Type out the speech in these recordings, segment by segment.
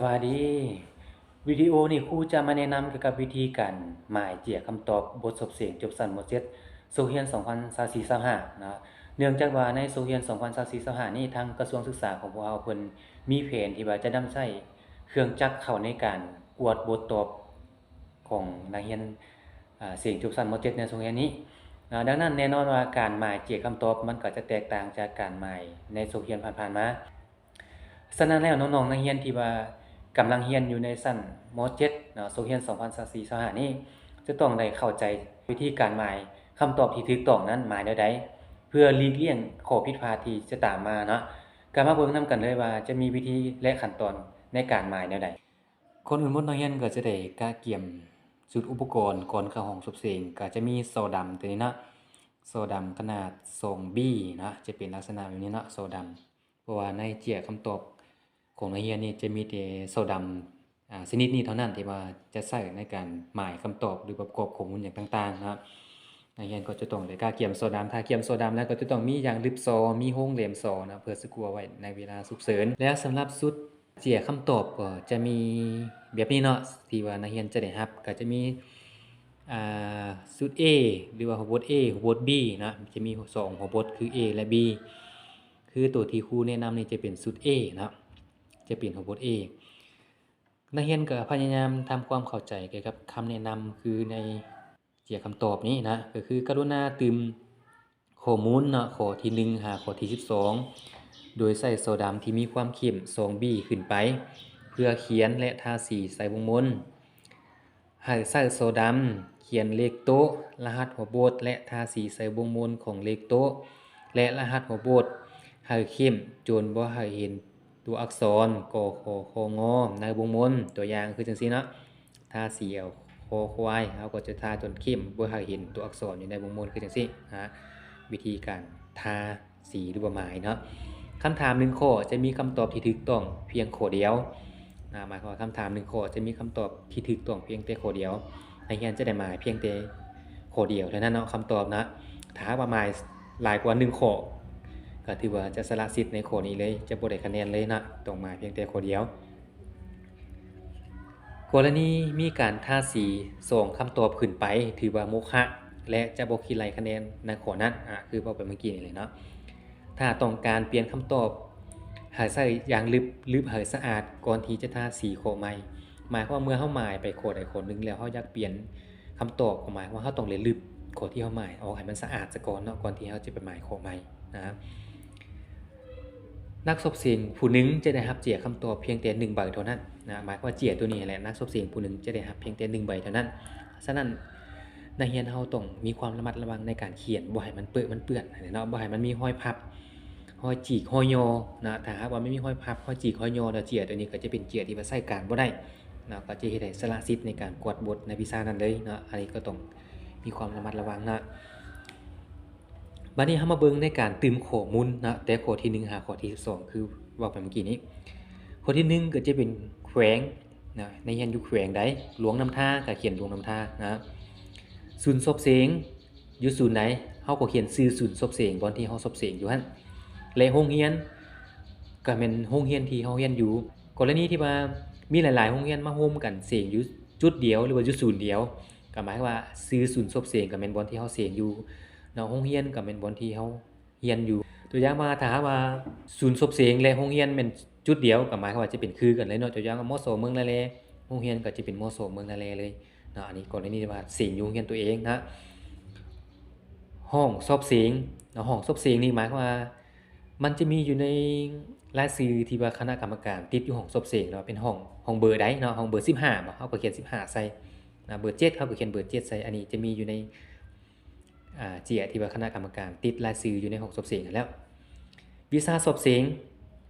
สวัสดีวิดีโอนี้ครูจะมาแนะนำเกี่ยวกับวิธีการหมายเจียคำตอบบทสบเสียงจบสั้นหมวด7โซเฮียน2024-25นะเนื่องจากว่าในโซเฮียน2024-25นี้ทางกระทรวงศึกษาของพวกเราเพิ่นมีแผนที่ว่าจะนำใช้เครื่องจักรเข้าในการกวดบทตอบของนักเรียนเสียงจบสั้นหมวด7ในโรงเรียนนี้ดังนั้นแน่นอนว่าการหมายเจียคำตอบมันก็จะแตกต่างจากการหมายในโรงเรียนผ่านๆมาฉะนั้นแล้วน้องๆนักเรียนที่ว่ากำลังเรียนอยู่ในชั้นม .7 เนาะโรงเรียน2024-25นี้จะต้องได้เข้าใจวิธีการหมายคำตอบที่ถูกต้องนั้นหมายแนวใดเพื่อหลีกเลี่ยงข้อผิดพลาดที่จะตามมาเนาะก็มาเบิ่งนำกันเลยว่าจะมีวิธีและขั้นตอนในการหมายแนวใดคนอื่นบนนักเรียนก็จะได้กะเกียมชุดอุปกรณ์ก่อนเข้าห้องสอบเสียงก็จะมีโซดำตัวนี้เนาะโซดำขนาด 2B นะจะเป็นลักษณะแบบนี้เนาะโซดำเพราะว่าในเจียคำตอบของนักเรียนนี่จะมีแต่โซดำชนิดนี้เท่านั้นที่ว่าจะใช้ในการหมายคำตอบหรือประกอบข้อมูลอย่างต่างๆนะครับนักเรียนก็จะต้องได้กะเกียมโซดำถ้าเกียมโซดำแล้วก็จะต้องมีอย่างลึบซอมีวงเล็บซอนะเพื่อสิกลัวไว้ในเวลาฉุกเฉินแล้วสำหรับชุดเจียคำตอบก็จะมีแบบนี้เนาะที่ว่านักเรียนจะได้รับก็จะมีชุด A หรือว่าหัวบท A หัวบท B นะจะมี2หัวบทคือ A และ B คือตัวที่ครูแนะนำนี่จะเป็นชุด A นะจะเป็นหัวบท A นักเรียนก็พยายามทำความเข้าใจเกี่ยวกับคำแนะนำคือในเจียคำตอบนี้นะก็คือกรุณาเติมข้อมูลเนาะข้อที่1หาข้อที่12โดยใช้โซดำที่มีความเข้ม 2B ขึ้นไปเพื่อเขียนและทาสีใส่วงมนให้ใช้โซดำเขียนเลขโต๊ะรหัสหัวบทและทาสีใส่วงมนของเลขโต๊ะและรหัสหัวบทให้เข้มจนบ่ให้เห็นตัวอักษรกขคงในวงมนตัวอย่างคือจังซี่เนาะทาสีเอาคอควายเฮาก็จะทาจนเข้มบ่ให้เห็นตัวอักษรอยู่ในวงมนคือจังซี่วิธีการทาสีหรือว่าหมายเนาะคำถาม1ข้อจะมีคำตอบที่ถูกต้องเพียงข้อเดียวหมายความว่าคำถาม1ข้อจะมีคำตอบที่ถูกต้องเพียงแต่ข้อเดียวนักเรียนจะได้หมายเพียงแต่ข้อเดียวเท่านั้นเนาะคำตอบนะถ้าว่าหมายหลายกว่า1ข้อก็ถือว่าจะสละสิทธิ์ในข้อนี้เลยจะบ่ได้คะแนนเลยนะต้องหมายเพียงแต่ข้อเดียวกรณีมีการทาสี2คำตอบขึ้นไปถือว่าโมฆะและจะบ่คิดไล่คะแนนในข้อนั้นคือเว้าไปเมื่อกี้นี่เลยเนาะถ้าต้องการเปลี่ยนคำตอบให้ใส่อย่างลึบให้สะอาดก่อนที่จะทาสีข้อใหม่หมายความว่าเมื่อเฮาหมายไปข้อใดข้อหนึ่งแล้วเฮาอยากเปลี่ยนคำตอบก็หมายว่าเฮาต้องเลยลึบข้อที่เฮาหมายออกให้มันสะอาดซะก่อนเนาะก่อนที่เฮาจะไปหมายข้อใหม่นะครับนักสอบเสียงผู้หนึ่งจะได้รับเจียคำตอบเพียงแต่1ใบเท่านั้นหมายความว่าเจียตัวนี้แหละนักสอบเสียงผู้หนึ่งจะได้รับเพียงแต่1ใบเท่านั้นฉะนั้นนักเรียนเฮาต้องมีความระมัดระวังในการเขียนบ่ให้มันเปื้อนเนาะบ่ให้มันมีรอยพับรอยจีกรอยยอนะถ้าหากว่าไม่มีรอยพับรอยจีกรอยยอแล้วเจียตัวนี้ก็จะเป็นเจียที่ว่าใช้การบ่ได้นะก็จะเฮ็ดให้สละสิทธิ์ในการกวดบทในวิชานั้นเลยเนาะอันนี้ก็ต้องมีความระมัดระวังนะบัดนี้เฮามาเบิ่งในการตืมข้อมูลนะแต่ข้อที่1หาข้อที่12คือเว้าไปเมื่อกี้นี้ข้อที่1ก็จะเป็นแขวงนะในเรียนอยู่แขวงใดหลวงนำทาก็เขียนหลวงนำทานะศูนย์ซบเสียงอยู่ศูนย์ใดเฮาก็เขียนชื่อศูนย์ซบเสียงบ่อนที่เฮาซบเสียงอยู่หั่นและโรงเรียนก็แม่นโรงเรียนที่เฮาเรียนอยู่กรณีที่ว่ามีหลายๆโรงเรียนมาร่วมกันเสียงอยู่จุดเดียวหรือว่าอยู่ศูนย์เดียวก็หมายความว่าชื่อศูนย์ซบเสียงก็แม่นบ่อนที่เฮาเสียงอยู่เนาะโรงเรียนก็แม่นบ่อนที่เฮาเรียนอยู่ตัวอย่างว่าถ้าหากว่าศูนย์ซบเสียงและโรงเรียนแม่นจุดเดียวก็หมายความว่าจะเป็นคือกันเลยเนาะตัวอย่างว่ามสเมืองละแลโรงเรียนก็จะเป็นมสเมืองละแลเลยเนาะอันนี้กรณีที่ว่าเสียงอยู่โรงเรียนตัวเองนะห้องซบเสียงเนาะห้องซบเสียงนี่หมายความว่ามันจะมีอยู่ในรายชื่อที่ว่าคณะกรรมการติดอยู่ห้องซบเสียงเนาะเป็นห้องเบอร์ใดเนาะห้องเบอร์15บ่เฮาก็เขียน15ใส่นะเบอร์7เฮาก็เขียนเบอร์7ใส่อันนี้จะมีอยู่ในเจียที่ว่าคณะกรรมการติดรายชื่ออยู่ในห้องซบเสียงนั่นแล้ววิชาซบเสียง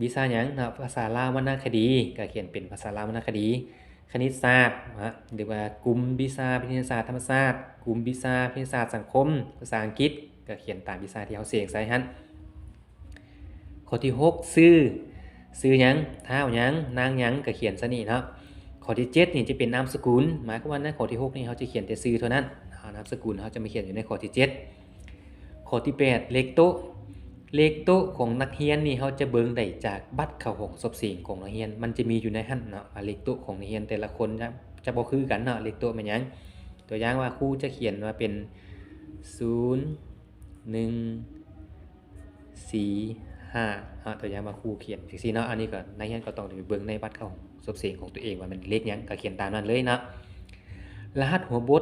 วิชาหยังนะภาษาลาววรรณคดีก็เขียนเป็นภาษาลาววรรณคดีคณิตศาสตร์หรือว่ากลุ่มวิชาวิทยาศาสตร์ธรรมศาสตร์กลุ่มวิชาวิทยาศาสตร์สังคมภาษาอังกฤษก็เขียนตามวิชาที่เฮาเสียงใส่หั่นข้อที่6ชื่อหยังท้าวหยังนางหยังก็เขียนซะนี่เนาะข้อที่7นี่จะเป็นนามสกุลหมายความว่าในข้อที่6นี่เฮาจะเขียนแต่ชื่อเท่านั้นนามสกุลเฮาจะไม่เขียนอยู่ในข้อที่7ข้อที่8เลขโต๊ะ เลขโต๊ะของนักเรียนนี่เราจะเบิ่งได้จากบัตรเข้าห้องสอบเสียงของนักเรียนมันจะมีอยู่ในหั้นเนาะว่าเลขโต๊ะของนักเรียนแต่ละคนจะบ่คือกันเนาะเลขโต๊ะแม่นหยังตัวอย่างว่าครูจะเขียนว่าเป็น0 1 4 5ตัวอย่างว่าครูเขียนจังซี่เนาะอันนี้ก็นักเรียนก็ต้องไปเบิ่งในบัตรเข้าห้องสอบเสียงของตัวเองว่ามันเลขหยังก็เขียนตามนั้นเลยเนาะรหัสหัวบ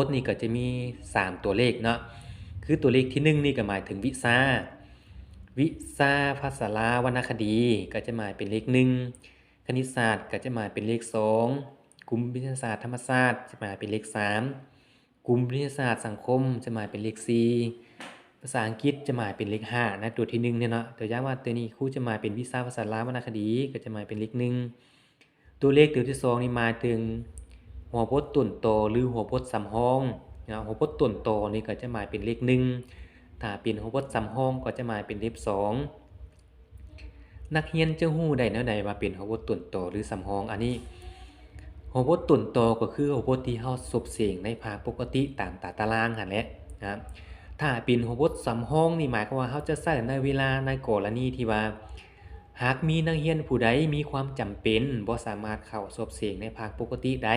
ทนี่ก็จะมี3ตัวเลขเนาะคือตัวเลขที่1นี่ก็หมายถึงวิชาภาษาลาววรรณคดีก็จะหมายเป็นเลข1คณิตศาสตร์ก็จะหมายเป็นเลข2กลุ่มวิทยาศาสตร์ธรรมศาสตร์จะหมายเป็นเลข3กลุ่มวิทยาศาสตร์สังคมจะหมายเป็นเลข4ภาษาอังกฤษจะหมายเป็นเลข5นะตัวที่1เนี่ยเนาะตัวอย่างว่าตัวนี้ครูจะหมายเป็นวิชาภาษาลาววรรณคดีก็จะหมายเป็นเลข1ตัวเลขตัวที่2นี่หมายถึงหัวพจน์ต้นตอหรือหัวพจน์สำรองนะหัวพจน์ต้นตอนี่ก็จะหมายเป็นเลข1ถ้าเป็นหัวพจน์สำรองก็จะหมายเป็นเลข2นักเรียนจะฮู้ได้แนวใดว่าเป็นหัวพจน์ต้นตอหรือสำรองอันนี้หัวพจน์ต้นตอก็คือหัวพจน์ที่เฮาสบเสียงในภาคปกติตามตารางหั่นแหละนะครับถ้าเป็นหัวพจน์สำรองนี่หมายความว่าเฮาจะใช้ในเวลาในกรณีที่ว่าหากมีนักเรียนผู้ใดมีความจำเป็นบ่สามารถเข้าสบเสียงในภาคปกติได้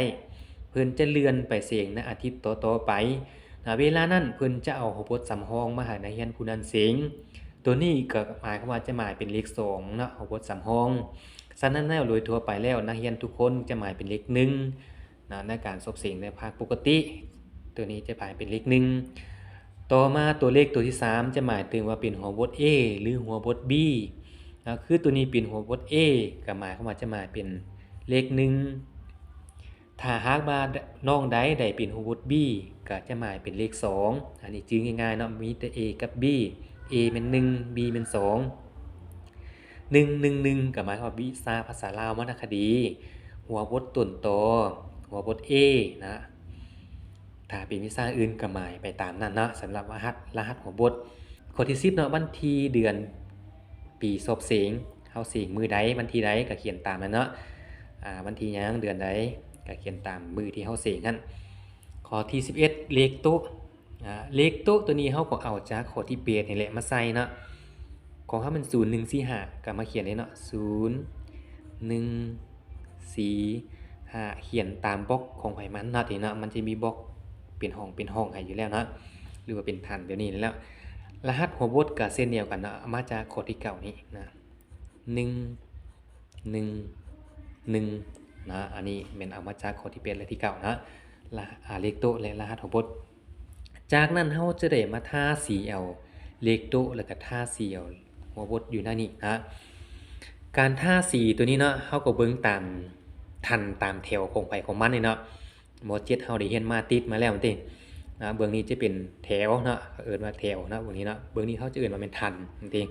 เพิ่นจะเลื่อนไปเสียงในอาทิตย์ต่อๆไปเวลานั้นเพิ่นจะเอาหัวพจน์สำรองมาให้นักเรียนผู้นั้นเสียงตัวนี้ก็หมายความว่าจะหมายเป็นเลข2เนาะหัวพจน์สำรองฉะนั้นแล้วโดยทั่วไปแล้วนักเรียนทุกคนจะหมายเป็นเลข1นะในการสบเสียงในภาคปกติตัวนี้จะหมายเป็นเลข1ต่อมาตัวเลขตัวที่3จะหมายถึงว่าเป็นหัวพจน์ A หรือหัวพจน์ B นะคือตัวนี้เป็นหัวพจน์ A ก็หมายความว่าจะหมายเป็นเลข1ถ้าหากว่าน้องใดได้เป็นหัวพจน์ B ก็จะหมายเป็นเลข2อันนี้จื้อง่ายๆเนาะมีแต่ A กับ B A เป็น1 B เป็น2 111ก็หมายความว่าวิชาภาษาลาววรรณคดีหัวพจน์ต้นตอหัวพจน์ A นะถ้าเป็นวิชาอื่นก็หมายไปตามนั้นเนาะสำหรับรหัสหัวพจน์ข้อที่10เนาะวันที่เดือนปีสอบเสียงเฮาเสียงมื้อใดวันที่ใดก็เขียนตามนั้นเนาะวันที่หยังเดือนใดก็เขียนตามมื้อที่เฮาเสียงนั่นข้อที่11เลขโต๊ะเลขโต๊ะตัวนี้เฮาก็เอาจากข้อที่8นี่แหละมาใส่เนาะของเฮามัน0145ก็มาเขียนเลยเนาะ0 1 4 5เขียนตามบล็อกของไผมันเนาะที่เนาะมันจะมีบล็อกเป็นห้องให้อยู่แล้วเนาะหรือว่าเป็นทันเดี๋ยวนี้แล้วรหัสหัวบทก็เช่นเดียวกันเนาะมาจากข้อที่9นี้นะ1 1 1นะอันนี้แม่นเอามาจากข้อที่8และที่9นะเลขโต๊ะและรหัสหัวบทจากนั้นเฮาจะได้มาทาสีเอาเลขโต๊ะแล้วก็ทาสีเอาหัวบทอยู่หน้านี้นะการทาสีตัวนี้เนาะเฮาก็เบิ่งตามทันตามแถวของไผของมันนี่เนาะม.7 เฮาได้เรียนมาติดมาแล้วตินะเบื้องนี้จะเป็นแถวเนาะเอิ้นว่าแถวนะเบื้องนี้เนาะเบื้องนี้เฮาจะเอิ้นว่าเป็นทันจังซี่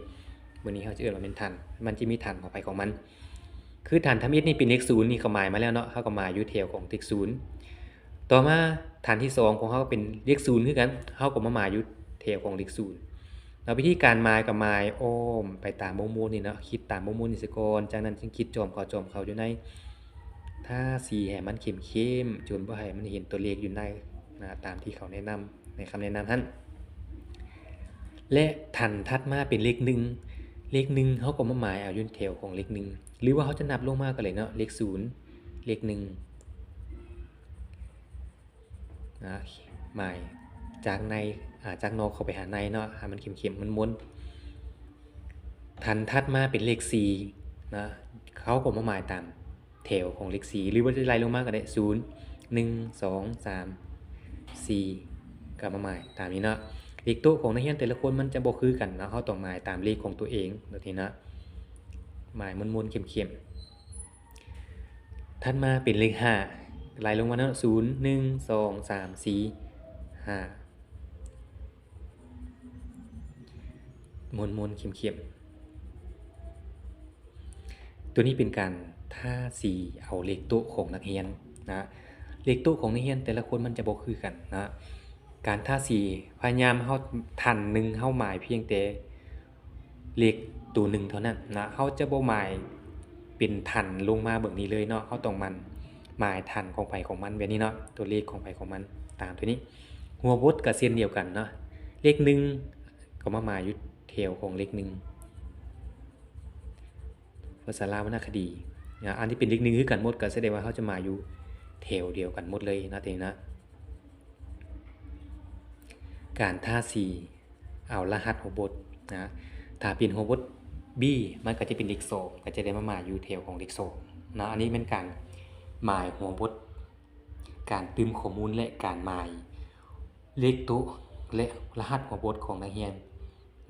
เบื้องนี้เฮาจะเอิ้นว่าเป็นทันมันจะมีทันของไผของมันคือทันทำอิฐนี่เป็นเลข0นี่ก็หมายมาแล้วเนาะเฮาก็หมายอยู่แถวของเลข0ต่อมาฐานที่2ของเฮาก็เป็นเลข0คือกันเฮาก็มาหมายอยู่แถวของเลข0แล้ววิธีการหมายก็หมายอ้อมไปตามวงมูลนี่เนาะคิดตามวงมูลนี่ซะก่อนจากนั้นจึงคิดจอมเข้าอยู่ในทาสีให้มันเข้มๆจนบ่ให้มันเห็นตัวเลขอยู่ในตามที่เขาแนะนำในคำแนะนำนั้นและทันถัดมาเป็นเลข1เฮาก็มาหมายเอาอยู่แถวของเลข1หรือว่าเฮาจะนับลงมาก็เลยเนาะเลข0เลข1หมายจากในจากนอกเข้าไปหาในเนาะให้มันเข้มๆมนๆทันถัดมาเป็นเลข4นะเขาก็มาหมายตามแถวของเลข4หรือว่าจะไล่ลงมาก็ได้0 1 2 3 4ก็มาหมายตามนี้เนาะเลขโต๊ะของนักเรียนแต่ละคนมันจะบ่คือกันเนาะเฮาต้องหมายตามเลขของตัวเองแบบนี้นะหมายมนๆเข้มๆถัดมาเป็นเลข5ไล่ลงมาเนาะ0 1 2 3 4 5มนๆเข้มๆตัวนี้เป็นการทาสีเอาเลขโต๊ะของนักเรียนนะเลขโต๊ะของนักเรียนแต่ละคนมันจะบ่คือกันนะการทาสีพยายามเฮาทันนึงเฮาหมายเพียงแต่เลขตัวนึงเท่านั้นนะเฮาจะบ่หมายเป็นทันลงมาแบบนี้เลยเนาะเฮาต้องมันหมายทันของไผของมันแบบนี้เนาะตัวเลขของไผของมันตามตัวนี้หัวบทก็เช่นเดียวกันเนาะเลข1 ก็มาหมายอยู่แถวของเลข1ภาษาลาววรรณคดีนะอันที่เป็นเลข1คือกันหมดก็แสดงว่าเขาจะมาอยู่แถวเดียวกันหมดเลยนะเองนะการท่าสีเอารหัสหัวบทนะถ้าเป็นหัวบท B มันก็จะเป็นเลข2ก็จะได้มาอยู่แถวของเลข2นะอันนี้เป็นการหมายหัวบทการตืมข้อมูลและการหมายเลขโต๊ะและรหัสหัวบทของนักเรียน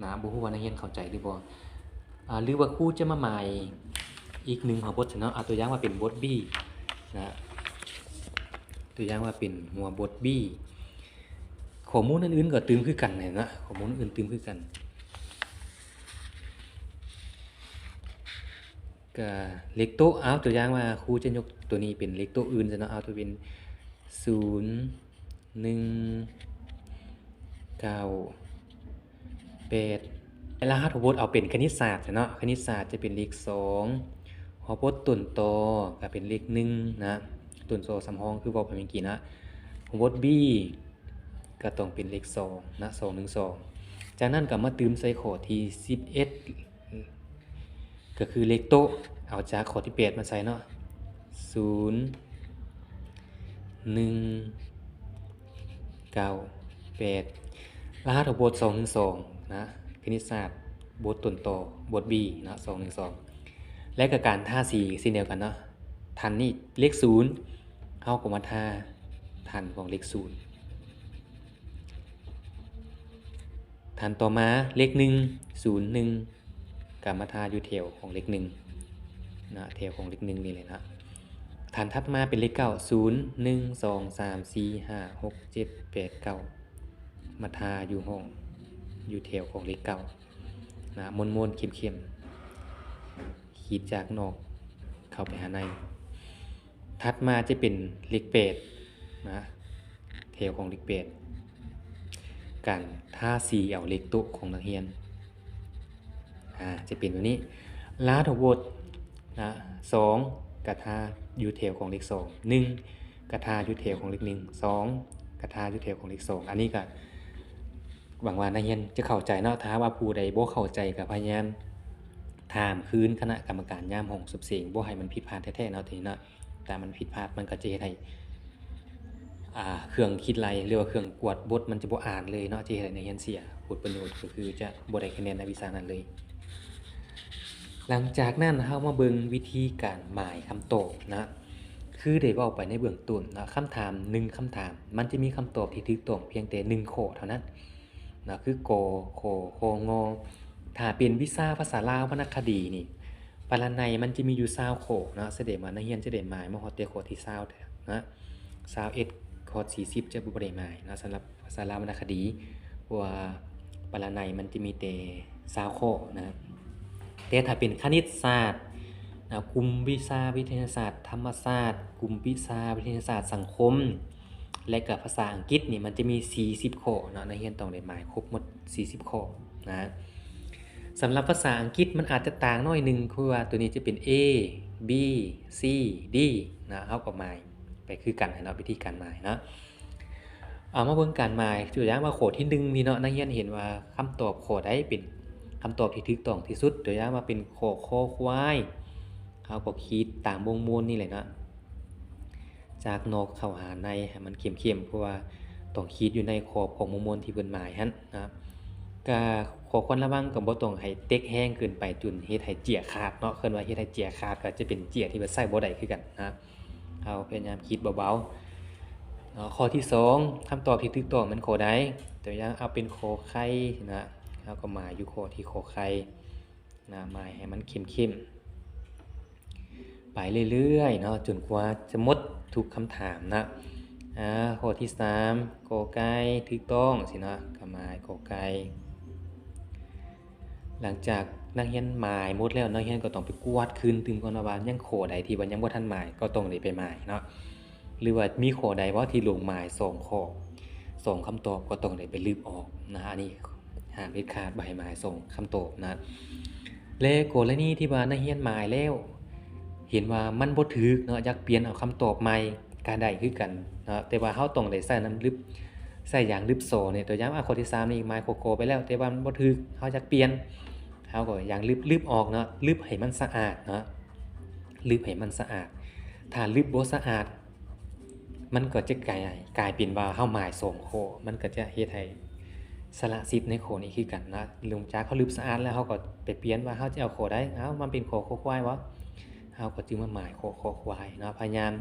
นะบ่ฮู้ว่านักเรียนเข้าใจหรือบ่หรือว่าครูจะมาหมายอีก1หัวบทเนาะเอาตัวอย่างว่าเป็นบท B นะตัวอย่างว่าเป็นหัวบท B ข้อมูลอื่นๆก็ตืมคือกันนะข้อมูลอื่นตืมคือกันก็เลขโต๊ะเอาตัวอย่างว่าครูจะยกตัวนี้เป็นเลขโต๊ะอื่นซะเนาะเอาตัวเป็น0 1 9 8รหัสหัวบทเอาเป็นคณิตศาสตร์เนาะคณิตศาสตร์จะเป็นเลข2หัวบทต้นตอก็เป็นเลข1นะต้นตอสำรองคือเว้าไปเมื่อกี้นะหัวบท B ก็ต้องเป็นเลข2นะ212จากนั้นก็มาตืมใส่ข้อที่11ก็คือเลขโต๊ะเอาจากข้อที่8มาใส่เนาะ0 1 9 8รหัสบท212นะคณิตศาสตร์บทต้นตอบท B นะ212และก็การท่าสีเช่นเดียวกันเนาะทันนี่เลข0เฮาก็มาท่าทันของเลข0ทันต่อมาเลข1 0 1ก็มาท่าอยู่แถวของเลข1นะแถวของเลข1นี่เลยนะฐานถัดมาเป็นเลข9 0 1 2 3 4 5 6 7 8 9มาทาอยู่ห้องอยู่แถวของเลข9นะมนๆเข้มๆขีดจากนอกเข้าไปหาในถัดมาจะเป็นเลข8นะแถวของเลข8การท่าสีเอาเลขโต๊ะของนักเรียนจะเป็นแบบนี้รหัสบทนะ2กระทาอยู่แถวของเลข2 1กระทาอยู่แถวของเลข1 2กระทาอยู่แถวของเลข2อันนี้ก็หวังว่านักเรียนจะเข้าใจเนาะถ้าว่าผู้ใดบ่เข้าใจก็พยายามถามคืนคณะกรรมการยามห้องสุบเสียงบ่ให้มันผิดพลาดแท้ๆเนาะทีนี้เนาะแต่มันผิดพลาดมันก็จะเฮ็ดให้เครื่องคิดไลหรือว่าเครื่องกวดบทมันจะบ่อ่านเลยเนาะจะเฮ็ดให้นักเรียนเสียผลประโยชน์ก็คือจะบ่ได้คะแนนในวิชานั้นเลยหลังจากนั้นเฮามาเบิ่งวิธีการหมายคำตอบนะคือได้เว้าไปในเบื้องต้นนะคำถาม1คำถามมันจะมีคำตอบที่ถูกต้องเพียงแต่1ข้อเท่านั้นนะคือกขคงถ้าเป็นวิชาภาษาลาววรรณคดีนี่ปรนัยมันจะมีอยู่20ข้อนะแสดงว่านักเรียนจะได้หมายมาฮอดแต่ข้อที่20นะ21ข้อ40จะบ่ได้หมายนะสำหรับภาษาลาววรรณคดีเพราะว่าปรนัยมันจะมีแต่20ข้อนะแต่ถ้าเป็นคณิตศาสตร์กลุ่มวิชาวิทยาศาสตร์ธรรมศาสตร์กลุ่มวิชาวิทยาศาสตร์สังคมและก็ภาษาอังกฤษนี่มันจะมี40ข้อเนาะนักเรียนต้องได้หมายครบหมด40ข้อนะสำหรับภาษาอังกฤษมันอาจจะต่างน้อยนึงคือว่าตัวนี้จะเป็น A B C D นะเฮาก็หมายไปคือกันเนาะวิธีการหมายเนาะเอามาเบิ่งการหมายตัวอย่างว่าข้อที่1นี่เนาะนักเรียนเห็นว่าคำตอบข้อใดเป็นคำตอบที่ถูกต้องที่สุดตัวอย่างมาเป็นข้อคอควายเฮาก็ขีดตามวงมนนี่แหละเนาะจากนอกเข้าหาในให้มันเข้มๆเพราะว่าต้องขีดอยู่ในขอบของวงมนที่เพิ่นหมายหั่นนะก็ขอควรระวังก็บ่ต้องให้เต็กแห้งเกินไปจนเฮ็ดให้เจียขาดเนาะเคิ้นว่าเฮ็ดให้เจียขาดก็จะเป็นเจียที่มันใช้บ่ได้คือกันนะเฮาพยายามขีดเบาๆข้อที่2คำตอบที่ถูกต้องมันข้อใดตัวอย่างเอาเป็นขอไข่นะเฮาก็หมายอยู่ข้อที่ขอไข่นะหมายให้มันเข้มๆไปเรื่อยๆเนาะจนกว่าจะหมดทุกคำถามนะข้อที่3กอไก่ถูกต้องสินะก็หมายกอไก่หลังจากนักเรียนหมายหมดแล้วนักเรียนก็ต้องไปกวาดคืนถึงก่อนว่ายังข้อใดที่ว่ายังบ่ทันหมายก็ต้องได้ไปหมายเนาะหรือว่ามีข้อใดว่าที่ลงหมาย2ข้อ2คำตอบก็ต้องได้ไปลบออกนะอันนี้ห้ามเด็ดขาดบ่ให้หมาย2คำตอบนะและกรณีที่ว่านักเรียนหมายแล้วเห็นว่ามันบ่ถูกเนาะอยากเปลี่ยนเอาคำตอบใหม่ก็ได้คือกันเนาะแต่ว่าเฮาต้องได้ใส่น้ำลึบ ใส่ยางลึบโซ่เนี่ยตัวอย่างข้อที่3นี่ไม้โคโกไปแล้วแต่ว่ามันบ่ถูกเฮาอยากเปลี่ยนเฮาก็ยางลึบออกเนาะลึบให้มันสะอาดเนาะลึบให้มันสะอาดถ้าลึบบ่สะอาดมันก็จะกลายเป็นว่าเฮาหมาย2ข้อมันก็จะเฮ็ดให้สละสิทธิ์ในข้อนี้คือกันนะหลังจากเขาลึบสะอาดแล้วเฮาก็ไปเปลี่ยนว่าเฮาจะเอาข้อใดอ้าวมันเป็นข้อคอควายบ่เฮาก็จึงมาหมายข้อคอควายเนาะพยายาม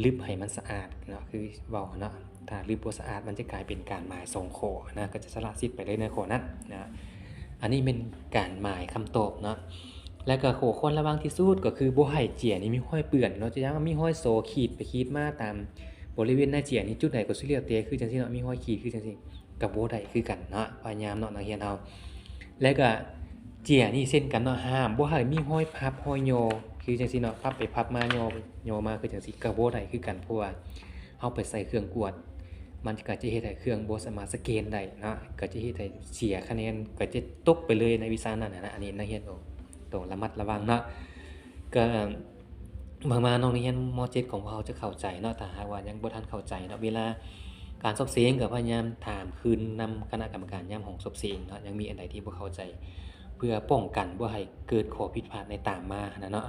ลึบให้มันสะอาดเนาะคือเว้าเนาะถ้าลึบบ่สะอาดมันจะกลายเป็นการหมาย2ข้อนะก็จะสละสิทธิ์ไปเลยในข้อนั้นนะอันนี้เป็นการหมายคำตอบเนาะแล้วก็ข้อควรระวังที่สุดก็คือบ่ให้เจียนี่มีรอยเปื้อนเนาะจะยังมีรอยโซ่ขีดไปขีดมาตามบริเวณหน้าเจียนี่จุดใดก็สิแล้วแต่คือจังซี่เนาะมีรอยขีดคือจังซี่ก็บ่ได้คือกันเนาะพยายามเนาะนักเรียนเฮาแล้วก็เจียนี่เช่นกันเนาะห้ามบ่ให้มีรอยพับรอยย่อคือจังซี่เนาะพับไปพับมาย่อย่อมาคือจังซี่ก็บ่ได้คือกันเพราะว่าเฮาไปใส่เครื่องกวดมันก็จะเฮ็ดให้เครื่องบ่สามารถสแกนได้เนาะก็จะเฮ็ดให้เสียคะแนนก็จะตกไปเลยในวิชานั้นนะอันนี้นักเรียนต้องระมัดระวังเนาะก็มาน้องนักเรียนม .7 ของเราจะเข้าใจเนาะถ้าหากว่ายังบ่ทันเข้าใจเนาะเวลาการสอบเสียงก็พยายามถามคืนนำคณะกรรมการยามห้องสอบเสียงเนาะยังมีอันใดที่บ่เข้าใจเพื่อป้องกันบ่ให้เกิดข้อผิดพลาดในตามมานะเนาะ